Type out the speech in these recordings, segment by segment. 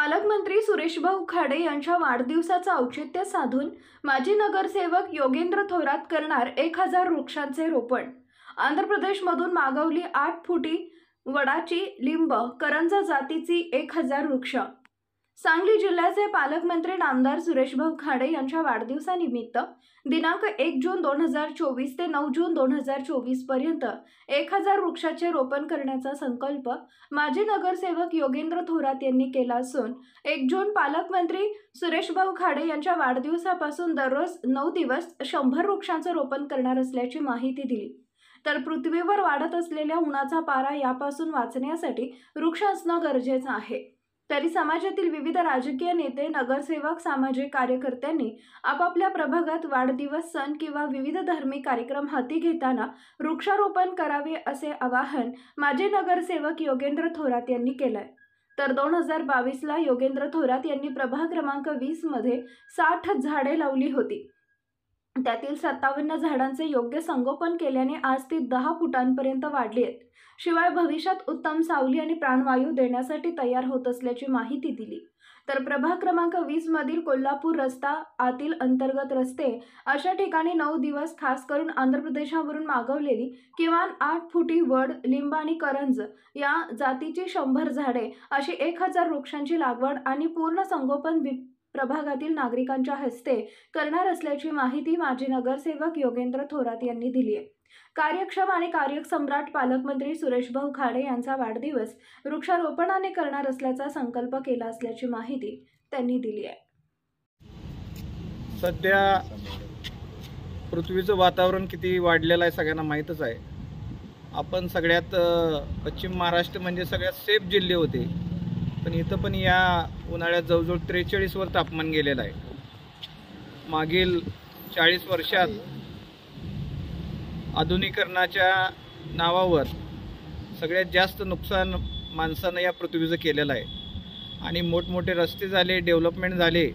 पालकमंत्री सुरेशभाऊ खाडे यांच्या वाढदिवसाचं औचित्य साधून माजी नगरसेवक योगेंद्र थोरात करणार 1000 वृक्षांचे रोपण। आंध्र प्रदेशमधून मागवली 8 फुटी वडाची लिंब करंजा जातीची 1000 वृक्ष। सांगली जिल्ह्याचे पालकमंत्री नामदार सुरेशभाऊ खाडे यांच्या वाढदिवसानिमित्त दिनांक 1 जून 2024 ते 9 जून 2024 पर्यंत 1000 वृक्षाचे रोपण करण्याचा संकल्प माजी नगरसेवक योगेंद्र थोरात यांनी केला असून 1 जून पालकमंत्री सुरेशभाऊ खाडे यांच्या वाढदिवसापासून दररोज 9 दिवस 100 वृक्षांचे रोपण करणार असल्याची माहिती दिली। तर पृथ्वीवर वाढत असलेल्या उन्हाचा पारा यापासून वाचण्यासाठी वृक्ष असणं गरजेचं आहे। तरी समाजातील विविध राजकीय नेते, नगरसेवक, सामाजिक कार्यकर्त्यांनी आपापल्या प्रभागात वाढदिवस, सण किंवा विविध धार्मिक कार्यक्रम हाती घेताना वृक्षारोपण करावे असे आवाहन माजी नगरसेवक योगेंद्र थोरात यांनी केलंय। तर 2022ला योगेंद्र थोरात यांनी प्रभाग क्रमांक 20 मध्ये 60 झाडे लावली होती। त्यातील 57 झाडांचे योग्य संगोपन केल्याने आज ती 10 फुटांपर्यंत वाढली आहेत। शिवाय भविष्यात उत्तम सावली आणि प्राणवायू देण्यासाठी तयार होत असल्याची माहिती दिली। तर प्रभाग क्रमांक 20 मधील कोल्हापूर रस्ता, आतील अंतर्गत रस्ते अशा ठिकाणी 9 दिवस खास करून आंध्र प्रदेशावरून मागवलेली किमान 8 फुटी वड, लिंब आणि करंज या जातीची 100 झाडे अशी 1000 वृक्षांची लागवड आणि पूर्ण संगोपन प्रभागातील नागरिकांच्या हस्ते करणार असल्याची माहिती माजी नगरसेवक योगेंद्र थोरात यांनी दिली आहे। कार्यक्षम आणि कार्यसम्राट पालकमंत्री सुरेशभाऊ खाडे यांचा वाढदिवस वृक्षारोपणाने करणार असल्याचा संकल्प केला असल्याची माहिती त्यांनी दिली आहे। सध्या पृथ्वीचं वातावरण किती वाढलेलं आहे सगळ्यांना माहीतच आहे। आपण सगळ्यात पश्चिम महाराष्ट्र म्हणजे सगळ्यात सेफ जिल्हे होते, पण इथं पण या उन्हाळ्यात जवळजवळ 43 वर तापमान गेलेलं आहे। मागील 40 वर्षात आधुनिकीकरणाच्या नावावर सगळ्यात जास्त नुकसान माणसानं या पृथ्वीचं केलेलं आहे आणि मोठमोठे रस्ते झाले, डेव्हलपमेंट झाले,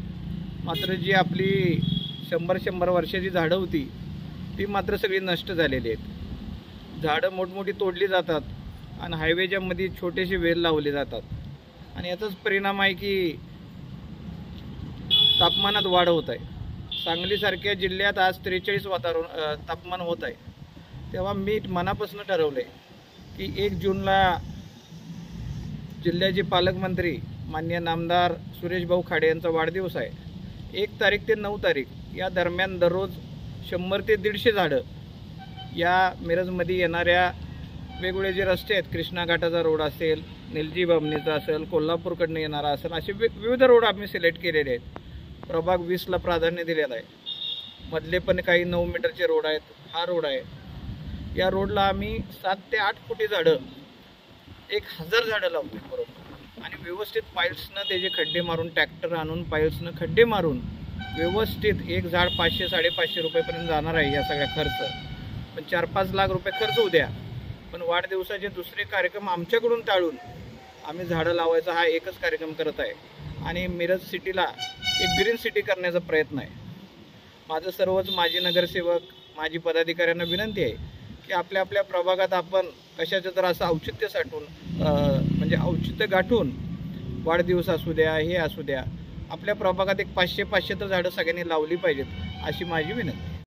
मात्र जी आपली 100 वर्षाची झाडं होती ती मात्र सगळी नष्ट झालेली आहेत। झाडं मोठमोठी तोडली जातात आणि हायवेच्या मध्ये छोटेसे वेल लावले जातात आणि याचाच परिणाम आहे की तापमानात वाढ होत आहे। सांगलीसारख्या जिल्ह्यात आज 43 तापमान होत आहे। तेव्हा मी मनापासून ठरवले की 1 जूनला जिल्ह्याचे पालकमंत्री माननीय नामदार सुरेशभाऊ खाडे यांचा वाढदिवस आहे। 1 तारीख ते 9 तारीख या दरम्यान दररोज 100 ते 150 झाडं या मिरजमध्ये येणाऱ्या वेगवेगळे जे रस्ते आहेत, कृष्णा घाटाचा रोड असेल, निलजी बामणीचा असेल, कोल्हापूरकडनं येणारा असेल, असे विविध रोड आम्ही सिलेक्ट केलेले आहेत। प्रभाग 20ला प्राधान्य दिलेलं आहे। मधले पण काही 9 मीटरचे रोड आहेत, हा रोड आहे। या रोडला आम्ही 7 ते 8 फुटी झाडं 1000 झाडं लावली बरोबर आणि व्यवस्थित पाईल्सनं त्याचे खड्डे मारून, ट्रॅक्टर आणून पाईल्सनं खड्डे मारून व्यवस्थित एक झाड 500-550 रुपयेपर्यंत जाणार आहे या सगळ्या खर्च। पण 4-5 लाख रुपये खर्च उद्या, पण वाढदिवसाचे दुसरे कार्यक्रम आमच्याकडून टाळून आम्ही झाडं लावायचा हा एकच कार्यक्रम करत आहे आणि मिरज सिटीला एक ग्रीन सिटी करण्याचा प्रयत्न आहे। माझं सर्वच माजी नगरसेवक, माजी पदाधिकाऱ्यांना विनंती आहे की आपल्या आपल्या प्रभागात आपण कशाचं तर असं औचित्य साठवून म्हणजे औचित्य गाठून वाढदिवस असू द्या, हे असू द्या, आपल्या प्रभागात एक 500 तर झाडं सगळ्यांनी लावली पाहिजेत अशी माझी विनंती।